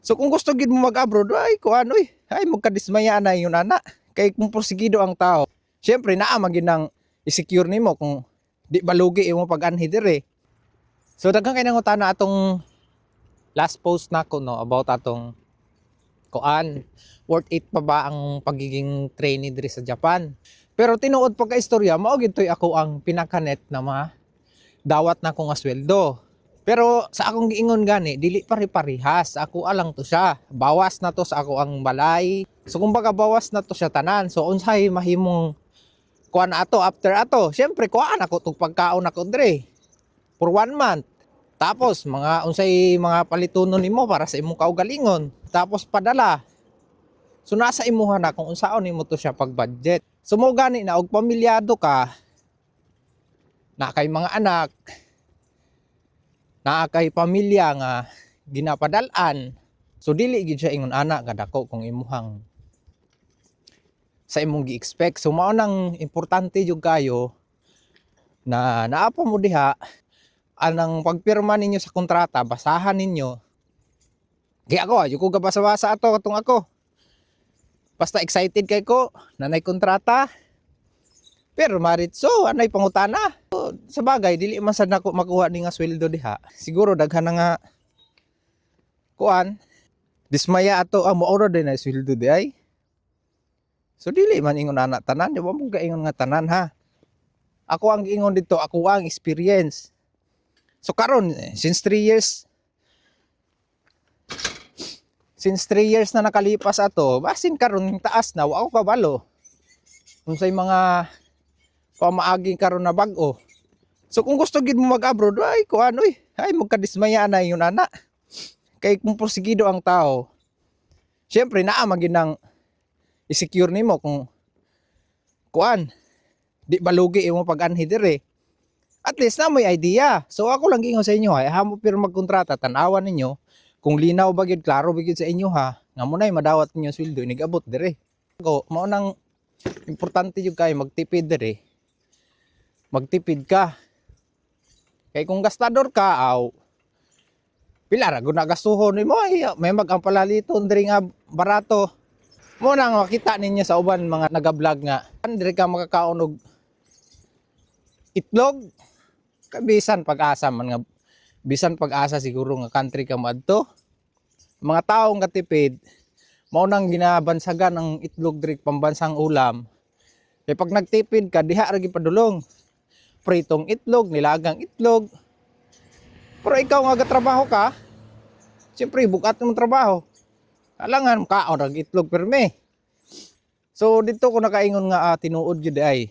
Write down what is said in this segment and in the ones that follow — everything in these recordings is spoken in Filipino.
So kung gusto gid mo mag-abroad, ay kuan oy, ay magkadismaya na yun ana. Kay kung porsigido ang tao, syempre naa man gid nang i-secure nimo kung di balugi imo pag-anhi dire. So daghang kay nangutana atong last post nako no about atong kuan, worth it pa ba ang pagiging trainee diri sa Japan. Pero tinuod pagka istorya mao gid toy ako ang pinakanet na dawat na ko nga sweldo. Pero sa akong giingon gani, dili pare-parehas. Ako alang to siya. Bawas na to sa ako ang balay. So kumbaga bawas na to siya tanan. So unsay mahimong kuan ato after ato. Syempre kuan ako tug pagkaon ako dire for 1 month. Tapos mga unsay mga palitunon nimo para sa imong kaugalingon. Tapos padala. So nasa imuha na kung unsaon nimo to siya pag budget. So mo gani na og pamilyado ka, na kay mga anak, na kay pamilya nga ginapadal-an. So dili gid siya ingon ana kadako kung imuhang sa imong gi-expect. So mao nang importante jud kayo na naapa mo diha anang pagpirma ninyo sa kontrata, basahan ninyo. Kaya ako, ayo ko gabasa-basa ato katong ako. Basta excited kay ko, nanay kontrata. Pero maritso, anay pangutana. So, sa bagay, dili man sad nako makuha ni nga sweldo diha. Siguro daghan na nga kuan, dismaya ato ang mooro din na sweldo di ay. So dili man ingon ana tanan, di ba mo gaingon nga tanan ha. Ako ang giingon dito, ako ang experience. So karon since 3 years na nakalipas ato, basin karon taas na wa ako kabalo. Unsay mga pamaagi karon na bag-o. So kung gusto gid mo mag-abroad, ay kuan oy, ay magkadismaya na yun ana. Kay kung porsigido ang tao, syempre naa man gid nang i-secure nimo kung kuan di balugi imo pag-anhi dire. At least na may idea. So ako lang gingon sa inyo ay hamo pero magkontrata tan-awan ninyo kung linaw ba gid, klaro ba gid sa inyo ha, nga mo nay madawat ninyo sweldo nigabot dire. Ako mao nang importante jud kay magtipid dire. Magtipid ka. Kay kung gastador ka aw pila ra gud na gastuhon nimo ay may magampalaliton dire nga barato. Mo nang makita ninyo sa uban mga naga-vlog nga dire ka makakaon og itlog. Bisan pag-asa man nga, bisan pag-asa siguro nga country ka madto. Mga taong katipid mao nang ginabansagan ang itlog diri pambansang ulam. Kay pag nagtipid ka diha ra gipadulong. Pritong itlog, nilagang itlog. Pero ikaw nga gatrabaho ka, siyempre bukat mo trabaho. Alangan kaon ra itlog perme. So dito ko nakaingon nga tinuod gyud ay.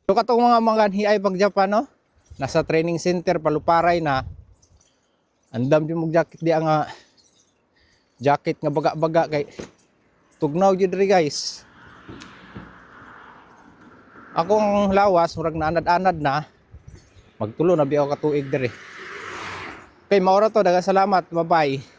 So katong mga mangganhi ay pag Japan no, nasa training center paluparay na. Andam di mong jacket di nga jacket nga baga-baga kay tugnaw gyud diri guys. Akong lawas murag naanad-anad na. Magtulo na biyaw ka tuig diri. Kay maura to, daghang salamat. Bye-bye.